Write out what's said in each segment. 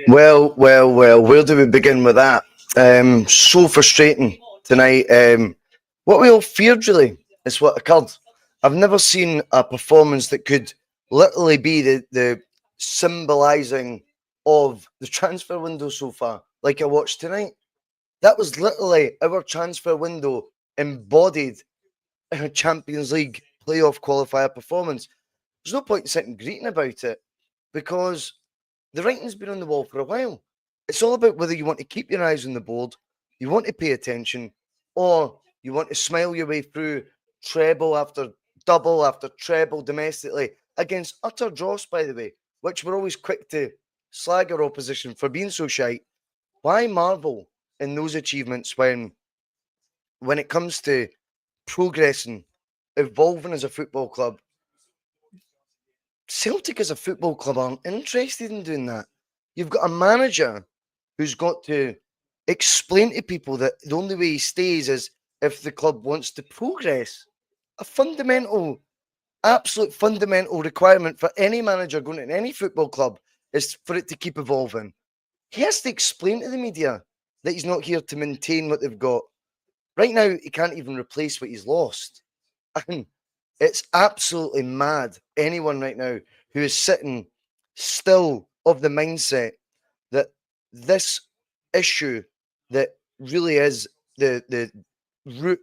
Well. Where do we begin with that? So frustrating tonight. What we all feared, really, is what occurred. I've never seen a performance that could literally be the symbolising of the transfer window so far, like I watched tonight. That was literally our transfer window embodied in a Champions League playoff qualifier performance. There's no point in sitting greeting about it because the writing's been on the wall for a while. It's all about whether you want to keep your eyes on the board, you want to pay attention, or you want to smile your way through treble after double after treble domestically against utter dross, by the way, which we're always quick to slag our opposition for being so shite. Why marvel in those achievements when it comes to progressing, evolving as a football club? Celtic as a football club aren't interested in doing that. You've got a manager who's got to explain to people that the only way he stays is if the club wants to progress. A fundamental, absolute fundamental requirement for any manager going to any football club is for it to keep evolving. He has to explain to the media that he's not here to maintain what they've got. Right now, he can't even replace what he's lost. And it's absolutely mad. Anyone right now who is sitting still of the mindset that this issue that really is the root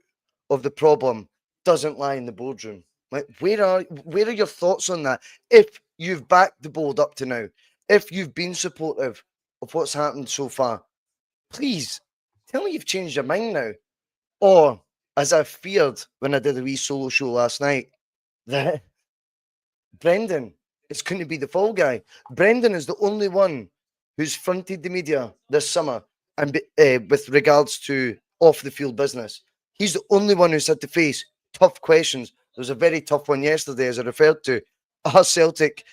of the problem doesn't lie in the boardroom. Like, where are your thoughts on that? If you've backed the board up to now, if you've been supportive of what's happened so far, please tell me you've changed your mind now. Or, as I feared when I did a wee solo show last night, that Brendan is going to be the fall guy. Brendan is the only one who's fronted the media this summer and with regards to off the field business. He's the only one who's had to face tough questions. There was a very tough one yesterday, as I referred to. Our Celtic,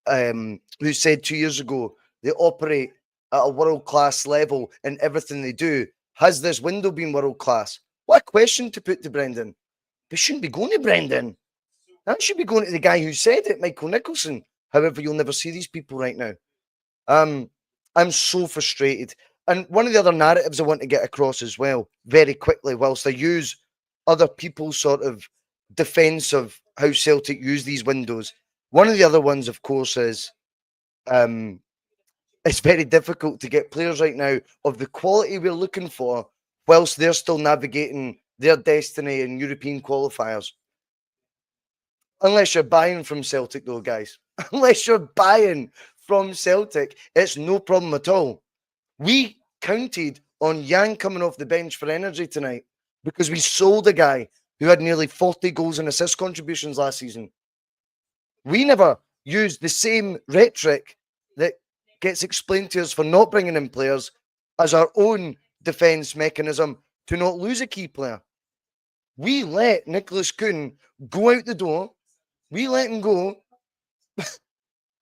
who said 2 years ago they operate at a world-class level in everything they do. Has this window been world-class? What a question to put to Brendan. We shouldn't be going to Brendan. That should be going to the guy who said it, Michael Nicholson. However, you'll never see these people right now. I'm so frustrated. And one of the other narratives I want to get across as well, very quickly, whilst I use other people's sort of defence of how Celtic use these windows. One of the other ones, of course, is it's very difficult to get players right now of the quality we're looking for whilst they're still navigating their destiny in European qualifiers. Unless you're buying from Celtic, though, guys. Unless you're buying from Celtic, it's no problem at all. We counted on Yang coming off the bench for energy tonight because we sold a guy who had nearly 40 goals and assist contributions last season. We never used the same rhetoric that gets explained to us for not bringing in players as our own defence mechanism to not lose a key player. We let Nicholas Kuhn go out the door. We let him go.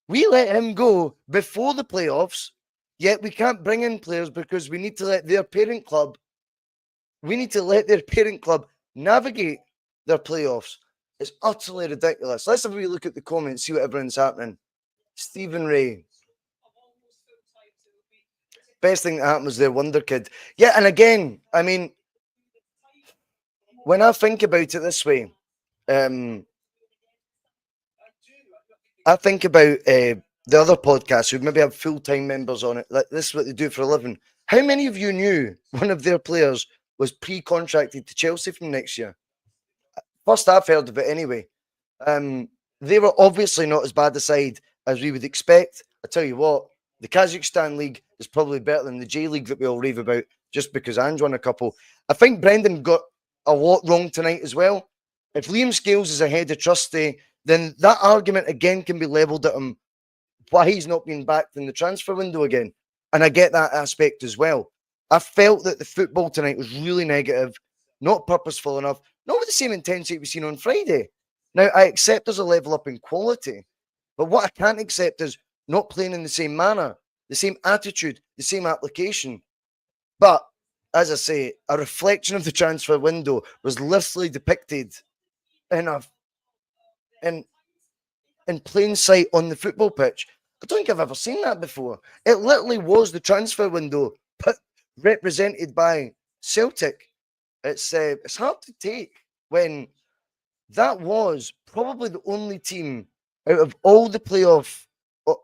We let him go before the playoffs, yet we can't bring in players because we need to let their parent club navigate their playoffs. It's utterly ridiculous. Let's have a wee look at the comments, see what everyone's happening. Stephen Ray. Best thing that happened was their wonder kid. Yeah, and again, I mean, when I think about it this way, I think about the other podcasts who maybe have full-time members on it. Like, this is what they do for a living. How many of you knew one of their players was pre-contracted to Chelsea from next year? First I've heard of it anyway. They were obviously not as bad a side as we would expect. I tell you what, the Kazakhstan League is probably better than the J League that we all rave about just because Ange won a couple. I think Brendan got a lot wrong tonight as well. If Liam Scales is ahead of Trusty, then that argument again can be levelled at him why he's not been backed in the transfer window again. And I get that aspect as well. I felt that the football tonight was really negative, not purposeful enough, not with the same intensity we've seen on Friday. Now, I accept there's a level up in quality, but what I can't accept is not playing in the same manner, the same attitude, the same application. But, as I say, a reflection of the transfer window was literally depicted in plain sight on the football pitch. I don't think I've ever seen that before. It literally was the transfer window, but represented by Celtic. It's hard to take when that was probably the only team out of all the playoff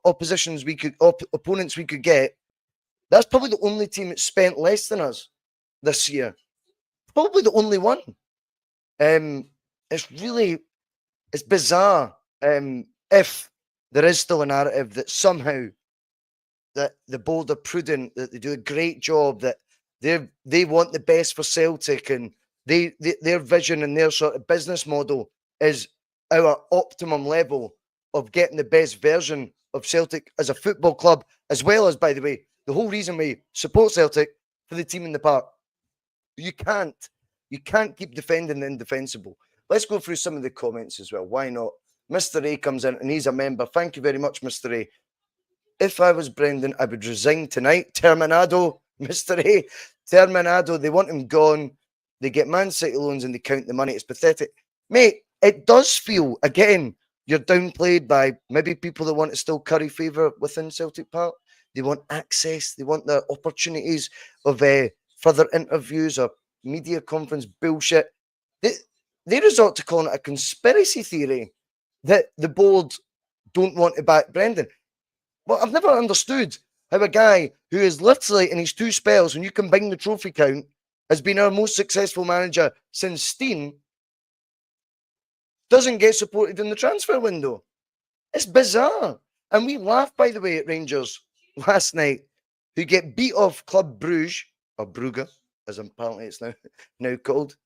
oppositions opponents we could get. That's probably the only team that spent less than us this year. Probably the only one. Um, it's bizarre. If there is still a narrative that somehow that the board are prudent, that they do a great job, that they want the best for Celtic, and their vision and their sort of business model is our optimum level of getting the best version of Celtic as a football club, as well as, by the way, the whole reason we support Celtic for the team in the park. You can't keep defending the indefensible. Let's go through some of the comments as well. Why not? Mr. A comes in and he's a member. Thank you very much, Mr. A. If I was Brendan, I would resign tonight. Terminado, Mr. A. Terminado. They want him gone. They get Man City loans and they count the money. It's pathetic. Mate, it does feel, again, you're downplayed by maybe people that want to still curry favour within Celtic Park. They want access. They want the opportunities of further interviews or media conference bullshit. They resort to calling it a conspiracy theory that the board don't want to back Brendan. Well, I've never understood how a guy who is literally in his 2 spells, when you combine the trophy count, has been our most successful manager since Steen, doesn't get supported in the transfer window. It's bizarre. And we laughed, by the way, at Rangers last night, who get beat off Club Bruges, or Brugge, as apparently it's now called.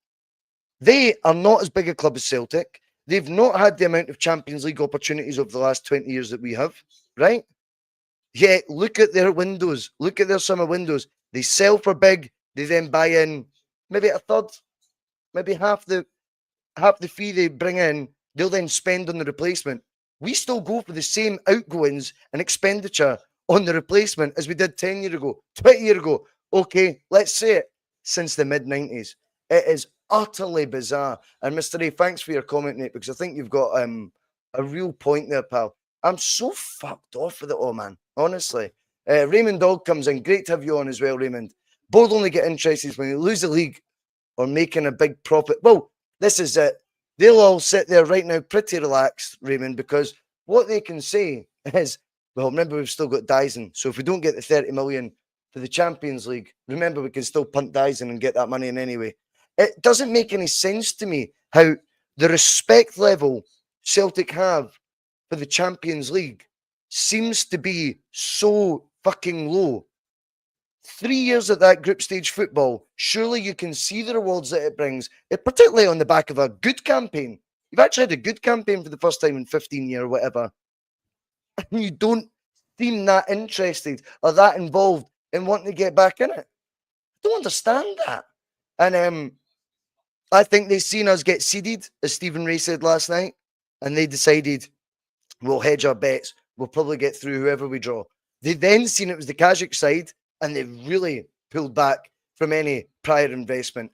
They are not as big a club as Celtic. They've not had the amount of Champions League opportunities over the last 20 years that we have, right? Yet, look at their windows. Look at their summer windows. They sell for big. They then buy in maybe a third, maybe half the fee they bring in. They'll then spend on the replacement. We still go for the same outgoings and expenditure on the replacement as we did 10 years ago, 20 years ago. Okay, let's say it, since the mid-90s. It is utterly bizarre. And Mr. A, thanks for your comment, mate, because I think you've got a real point there, pal. I'm so fucked off with it all, man. Honestly. Raymond Dog comes in. Great to have you on as well, Raymond. Both only get interested when they lose the league or making a big profit. Well, this is it. They'll all sit there right now pretty relaxed, Raymond, because what they can say is, well, remember, we've still got Dyson. So if we don't get the 30 million for the Champions League, remember, we can still punt Dyson and get that money in anyway. It doesn't make any sense to me how the respect level Celtic have for the Champions League seems to be so fucking low. 3 years at that group stage football, surely you can see the rewards that it brings, particularly on the back of a good campaign. You've actually had a good campaign for the first time in 15 years or whatever. And you don't seem that interested or that involved in wanting to get back in it. I don't understand that. And I think they've seen us get seeded, as Stephen Ray said last night, and they decided we'll hedge our bets. We'll probably get through whoever we draw. They then seen it was the Kajik side, and they really pulled back from any prior investment.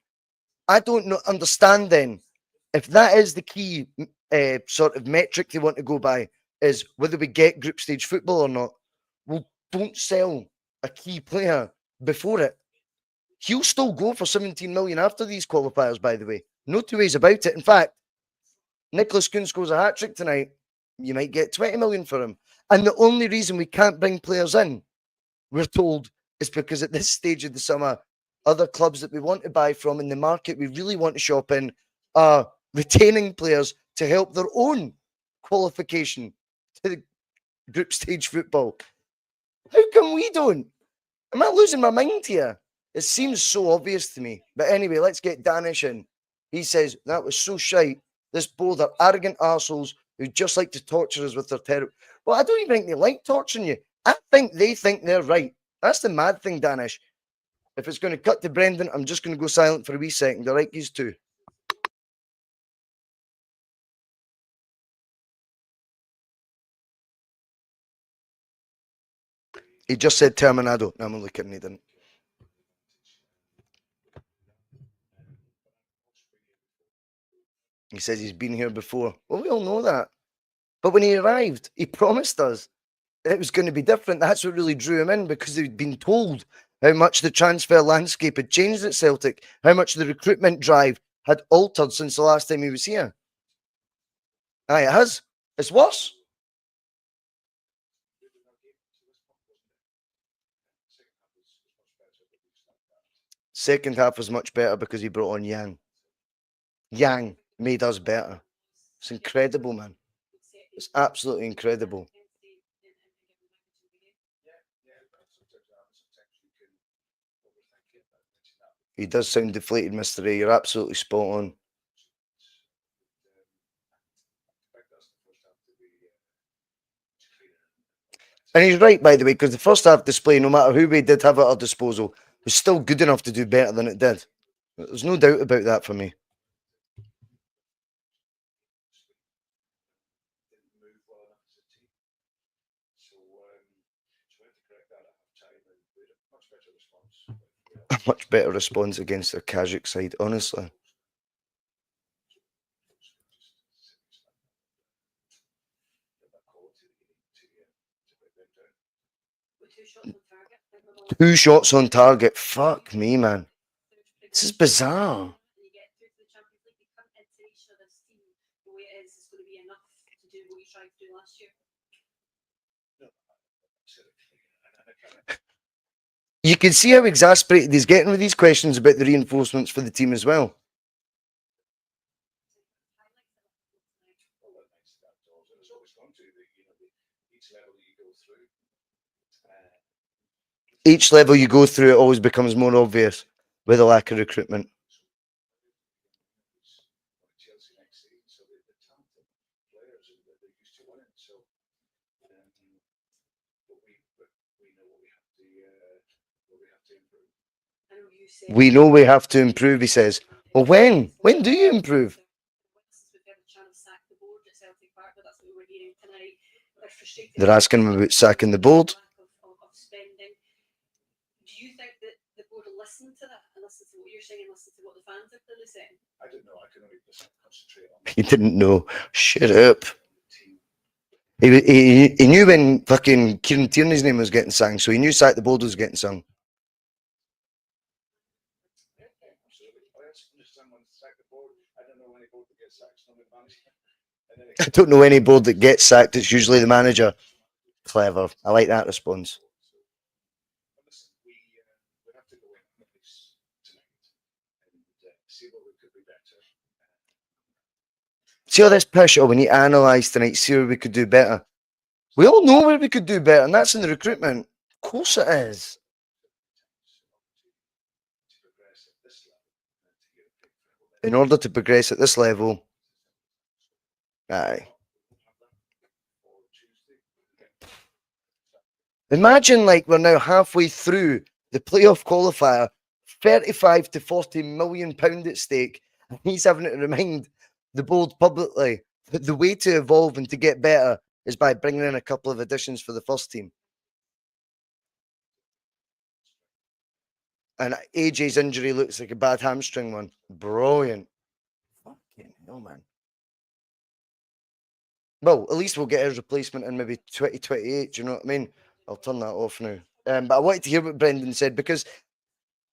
I don't understand then, if that is the key sort of metric they want to go by, is whether we get group stage football or not. Well, don't sell a key player before it. He'll still go for 17 million after these qualifiers, by the way. No two ways about it. In fact, Nicholas Kuhn scores a hat-trick tonight, you might get 20 million for him. And the only reason we can't bring players in, we're told, is because at this stage of the summer, other clubs that we want to buy from in the market we really want to shop in are retaining players to help their own qualification to the group stage football. How come we don't? Am I losing my mind here? It seems so obvious to me. But anyway, let's get Danish in. He says, that was so shite. This board are arrogant arseholes who just like to torture us with their terror. Well, I don't even think they like torturing you. I think they think they're right. That's the mad thing, Danish. If it's going to cut to Brendan, I'm just going to go silent for a wee second. I like these two. He just said Terminado. No, I'm only kidding, he didn't. He says he's been here before. Well, we all know that. But when he arrived, he promised us it was going to be different. That's what really drew him in, because he'd been told how much the transfer landscape had changed at Celtic, how much the recruitment drive had altered since the last time he was here. Aye, it has. It's worse. Second half was much better because he brought on Yang. Yang made us better. It's incredible, man. It's absolutely incredible. He does sound deflated, Mr. A. You're absolutely spot on. And he's right, by the way, because the first half display, no matter who we did have at our disposal, was still good enough to do better than it did. There's no doubt about that for me. A much better response against their Kajik side, honestly. Two shots on target. Fuck me, man. This is bizarre. You can see how exasperated he's getting with these questions about the reinforcements for the team as well. Each level you go through, it always becomes more obvious with a lack of recruitment. We know we have to improve, he says. Well, when? When do you improve? They're asking him about sacking the board. Do you think that the board will listen to that and listen to what you're saying and listen to what the fans are clearly saying? I don't know. I can only concentrate on. He didn't know. Shut up. He knew when fucking Kieran Tierney's name was getting sung, so he knew Sack the Board was getting sung. I don't know any board that gets sacked. It's usually the manager. Clever. I like that response. See all this push, we need to analyse tonight, see where we could do better. We all know where we could do better, and that's in the recruitment. Of course it is. In order to progress at this level, aye. Imagine like we're now halfway through the playoff qualifier, 35 to 40 million pound at stake, and he's having to remind the board publicly that the way to evolve and to get better is by bringing in a couple of additions for the first team. And AJ's injury looks like a bad hamstring one. Brilliant. Fucking hell, man. Well, at least we'll get his replacement in maybe 2028. Do you know what I mean? I'll turn that off now. But I wanted to hear what Brendan said, because,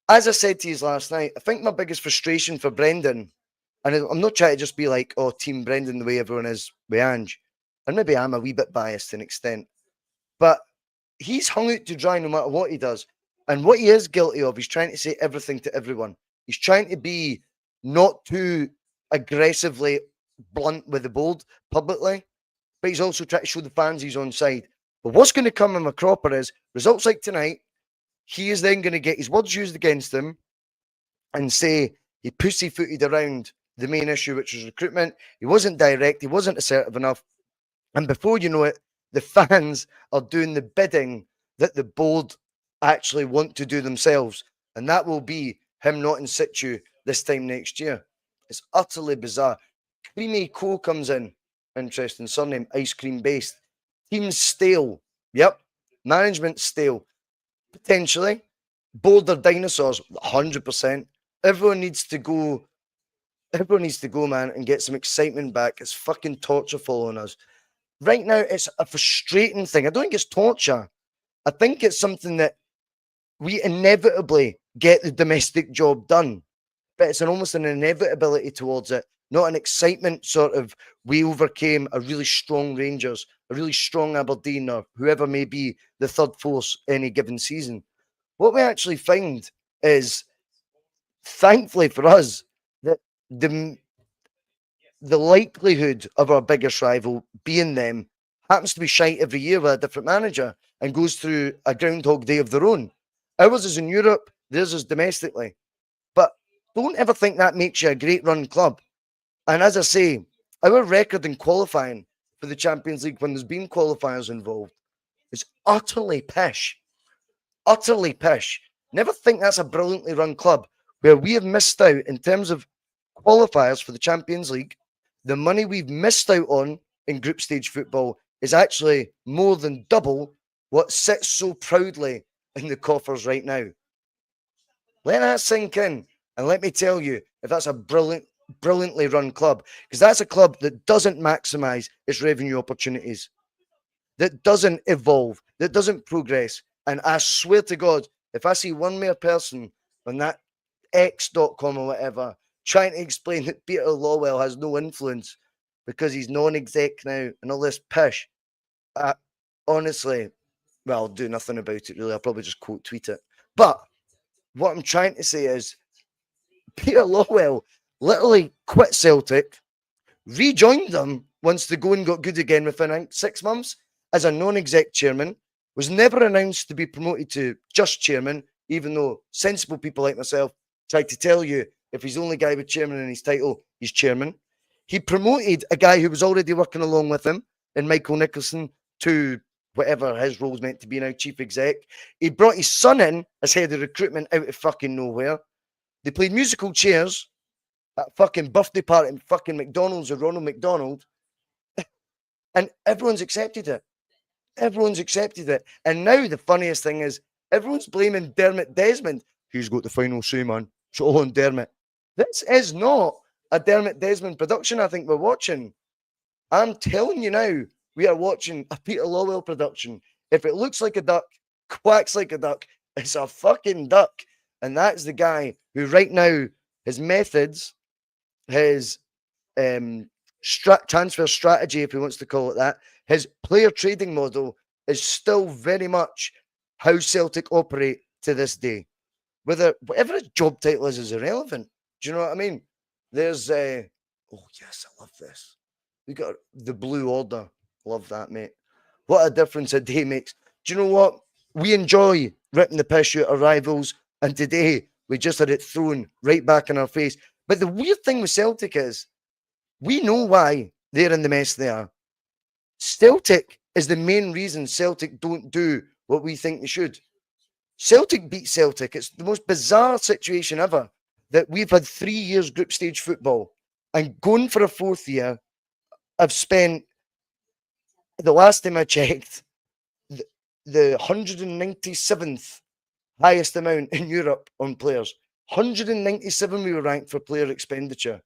as I said to you last night, I think my biggest frustration for Brendan, and I'm not trying to just be like, oh, Team Brendan the way everyone is with Ange, and maybe I'm a wee bit biased to an extent, but he's hung out to dry no matter what he does. And what he is guilty of, he's trying to say everything to everyone. He's trying to be not too aggressively blunt with the board publicly, but he's also trying to show the fans he's on side. But what's going to come in my cropper is results like tonight. He is then going to get his words used against him and say he pussyfooted around the main issue, which was recruitment. He wasn't direct. He wasn't assertive enough. And before you know it, the fans are doing the bidding that the board actually want to do themselves. And that will be him not in situ this time next year. It's utterly bizarre. Creamy Co comes in. Interesting surname, ice cream based. Team's stale. Yep. Management stale. Potentially. Board are dinosaurs. 100%. Everyone needs to go. Everyone needs to go, man, and get some excitement back. It's fucking torture following us. right now it's a frustrating thing. I don't think it's torture. I think it's something that we inevitably get the domestic job done, but it's almost an inevitability towards it, not an excitement sort of we overcame a really strong Rangers, a really strong Aberdeen, or whoever may be the third force any given season. What we actually find is, thankfully for us, that the likelihood of our biggest rival being them happens to be shite every year with a different manager and goes through a Groundhog Day of their own. Ours is in Europe, theirs is domestically. But don't ever think that makes you a great run club. And as I say, our record in qualifying for the Champions League when there's been qualifiers involved is utterly pish. Utterly pish. Never think that's a brilliantly run club where we have missed out in terms of qualifiers for the Champions League. The money we've missed out on in group stage football is actually more than double what sits so proudly in the coffers right now. Let that sink in. And let me tell you, if that's a brilliantly run club, because that's a club that doesn't maximize its revenue opportunities, that doesn't evolve, that doesn't progress. And I swear to God, if I see one more person on that X.com or whatever trying to explain that Peter Lawwell has no influence because he's non-exec now and all this pish, honestly, well, I'll do nothing about it really. I'll probably just quote tweet it. But what I'm trying to say is Peter Lawwell literally quit Celtic, rejoined them once the going got good again within 6 months as a non-exec chairman, was never announced to be promoted to just chairman, even though sensible people like myself tried to tell you if he's the only guy with chairman in his title, he's chairman. He promoted a guy who was already working along with him in Michael Nicholson to whatever his role's meant to be now, chief exec. He brought his son in as head of recruitment out of fucking nowhere. They played musical chairs at a fucking birthday party in fucking McDonald's or Ronald McDonald, and everyone's accepted it. Everyone's accepted it. And now the funniest thing is everyone's blaming Dermot Desmond. He's got the final say, man. It's all on Dermot. This is not a Dermot Desmond production, I think we're watching. I'm telling you now, we are watching a Peter Lawwell production. If it looks like a duck, quacks like a duck, it's a fucking duck. And that's the guy who right now, his methods, his transfer strategy, if he wants to call it that, his player trading model is still very much how Celtic operate to this day. Whatever his job title is irrelevant. Do you know what I mean? There's oh yes, I love this. We got the Blue Order. Love that, mate. What a difference a day makes. Do you know what? We enjoy ripping the piss out of rivals, and today we just had it thrown right back in our face. But the weird thing with Celtic is we know why they're in the mess they are. Celtic is the main reason Celtic don't do what we think they should. Celtic beat Celtic. It's the most bizarre situation ever that we've had 3 years group stage football and going for a fourth year. I've spent, the last time I checked, the 197th highest amount in Europe on players. 197 we were ranked for player expenditure.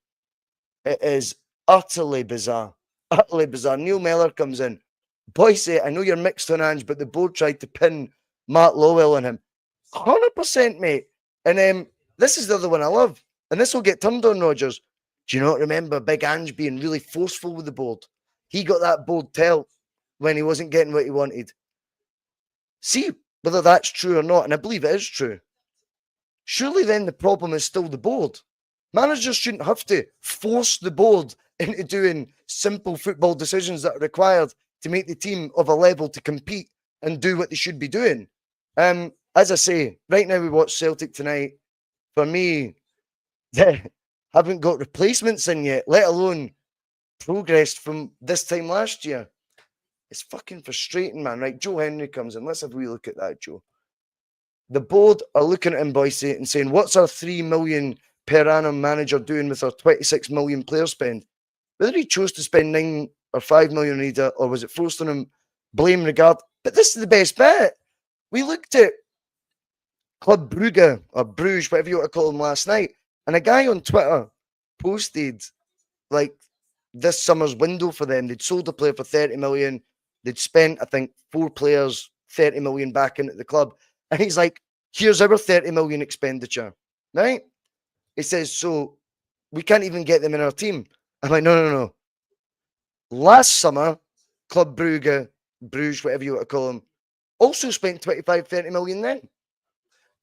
It is utterly bizarre. Utterly bizarre. Neil Mellor comes in. Boycie, I know you're mixed on Ange, but the board tried to pin Matt Lawwell on him. 100%, mate. And this is the other one I love. And this will get turned on, Rodgers. Do you not remember Big Ange being really forceful with the board? He got that board tell when he wasn't getting what he wanted. See whether that's true or not, and I believe it is true. Surely then the problem is still the board. Managers shouldn't have to force the board into doing simple football decisions that are required to make the team of a level to compete and do what they should be doing. As I say, right now we watch Celtic tonight. For me, they haven't got replacements in yet, let alone progressed from this time last year. It's fucking frustrating, man. Right, Joe Henry comes in. Let's have a wee look at that, Joe. The board are looking at him, Boycie, and saying, what's our 3 million per annum manager doing with our 26 million player spend? Whether he chose to spend 9 or 5 million on either, or was it forced on him, blame regard. But this is the best bit. We looked at Club Brugge, or Bruges, whatever you want to call them, last night, and a guy on Twitter posted, like, this summer's window for them. They'd sold a player for 30 million. They'd spent, I think, 4 players 30 million back into the club. And he's like, here's our 30 million expenditure, right? He says, so we can't even get them in our team. I'm like, no. Last summer, Club Brugge, Bruges, whatever you want to call them, also spent 25, 30 million then.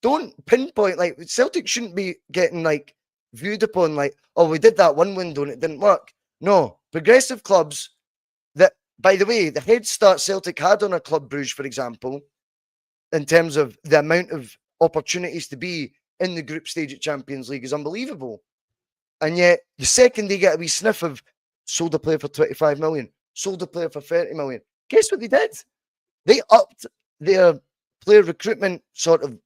Don't pinpoint, like, Celtic shouldn't be getting, like, viewed upon, like, oh, we did that one window and it didn't work. No, progressive clubs that, by the way, the head start Celtic had on a Club Bruges, for example, in terms of the amount of opportunities to be in the group stage at Champions League is unbelievable. And yet, the second they get a wee sniff of sold a player for 25 million, sold a player for 30 million, guess what they did? They upped their player recruitment sort of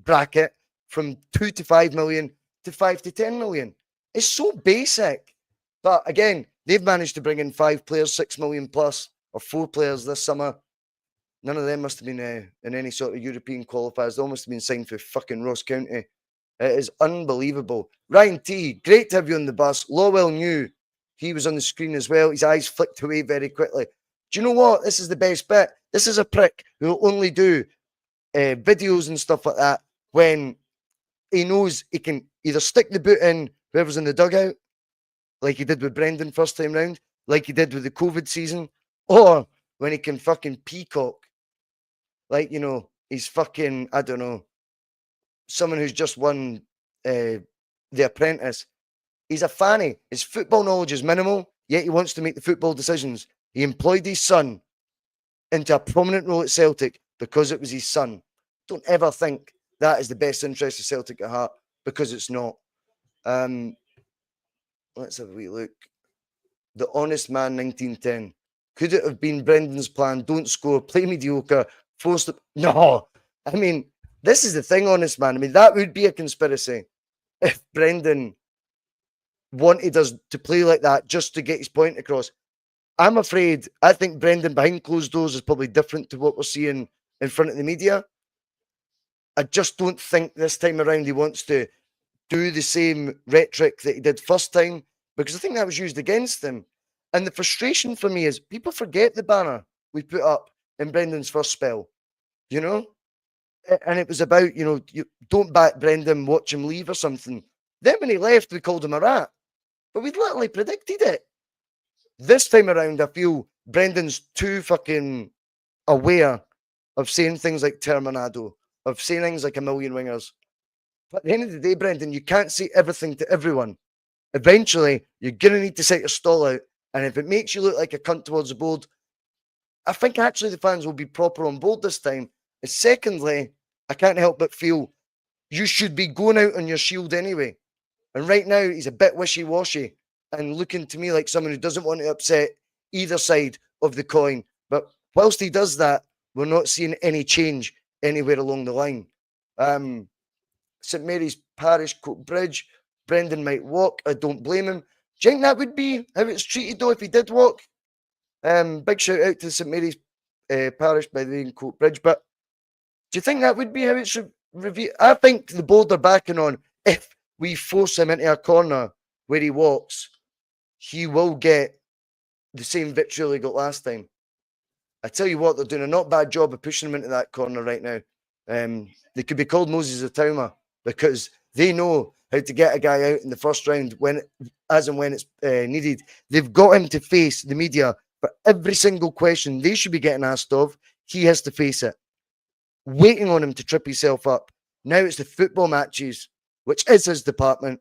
bracket from 2 to 5 million to 5 to 10 million. It's so basic. But again, they've managed to bring in 5 players, 6 million plus, or 4 players this summer. None of them must have been in any sort of European qualifiers. They all must have been signed for fucking Ross County. It is unbelievable. Ryan T, great to have you on the bus. Lawwell knew he was on the screen as well. His eyes flicked away very quickly. Do you know what? This is the best bit. This is a prick who will only do videos and stuff like that when he knows he can either stick the boot in whoever's in the dugout, like he did with Brendan first time round, like he did with the COVID season, or when he can fucking peacock, like, you know, he's fucking, I don't know, someone who's just won The Apprentice. He's a fanny. His football knowledge is minimal, yet he wants to make the football decisions. He employed his son into a prominent role at Celtic because it was his son. Don't ever think that is the best interest of Celtic at heart, because it's not. Let's have a wee look. The Honest Man 1910. Could it have been Brendan's plan? Don't score, play mediocre, force the... No. I mean, this is the thing, Honest Man. I mean, that would be a conspiracy if Brendan wanted us to play like that just to get his point across. I'm afraid, I think Brendan behind closed doors is probably different to what we're seeing in front of the media. I just don't think this time around he wants to do the same rhetoric that he did first time, because I think that was used against him. And the frustration for me is people forget the banner we put up in Brendan's first spell, you know? And it was about, you know, you don't back Brendan, watch him leave or something. Then when he left, we called him a rat. But we'd literally predicted it. This time around, I feel Brendan's too fucking aware of saying things like Terminado, of saying things like a million wingers. But at the end of the day, Brendan, you can't say everything to everyone. Eventually, you're going to need to set your stall out. And if it makes you look like a cunt towards the board, I think actually the fans will be proper on board this time. And secondly, I can't help but feel you should be going out on your shield anyway. And right now, he's a bit wishy-washy and looking to me like someone who doesn't want to upset either side of the coin. But whilst he does that, we're not seeing any change anywhere along the line. St Mary's Parish, Coat Bridge, Brendan might walk. I don't blame him. Do you think that would be how it's treated, though, if he did walk? Big shout out to St Mary's Parish, by the way, in Coat Bridge. But do you think that would be how it should review? I think the board are backing on, if we force him into a corner where he walks, he will get the same vitriol he got last time. I tell you what, they're doing a not bad job of pushing him into that corner right now. They could be called Moses Atauma, because they know how to get a guy out in the first round when, as and when it's needed. They've got him to face the media for every single question they should be getting asked of. He has to face it, waiting on him to trip himself up. Now it's the football matches, which is his department,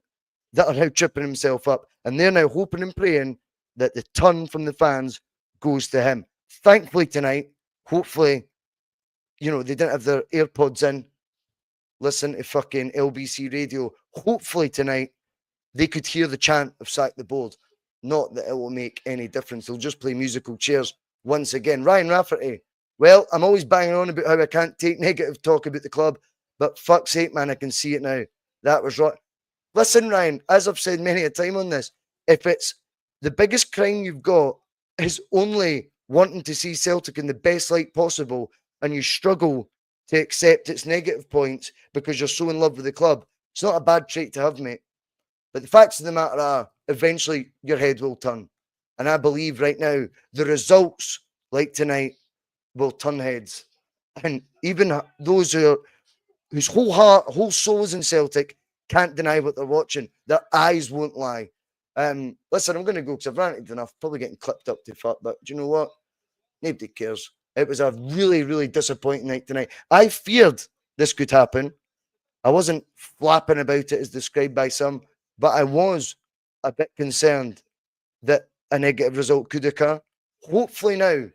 that are now tripping himself up. And they're now hoping and praying that the turn from the fans goes to him. Thankfully tonight, hopefully, you know, they didn't have their AirPods in, listen to fucking LBC radio. Hopefully tonight, they could hear the chant of sack the board. Not that it will make any difference. They'll just play musical chairs once again. Ryan Rafferty. Well, I'm always banging on about how I can't take negative talk about the club, but fuck's sake, man, I can see it now. That was right. Listen, Ryan, as I've said many a time on this, if it's the biggest crime you've got is only wanting to see Celtic in the best light possible, and you struggle to accept its negative points because you're so in love with the club, it's not a bad trait to have, mate. But the facts of the matter are, eventually your head will turn. And I believe right now the results like tonight will turn heads. And even those whose whole heart, whole souls in Celtic can't deny what they're watching. Their eyes won't lie. Listen, I'm going to go because I've ranted enough. Probably getting clipped up to fuck, but do you know what? Nobody cares. It was a really, really disappointing night tonight. I feared this could happen. I wasn't flapping about it as described by some, but I was a bit concerned that a negative result could occur. Hopefully now,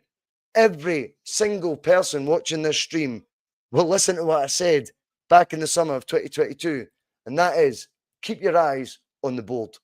every single person watching this stream will listen to what I said back in the summer of 2022, and that is keep your eyes on the board.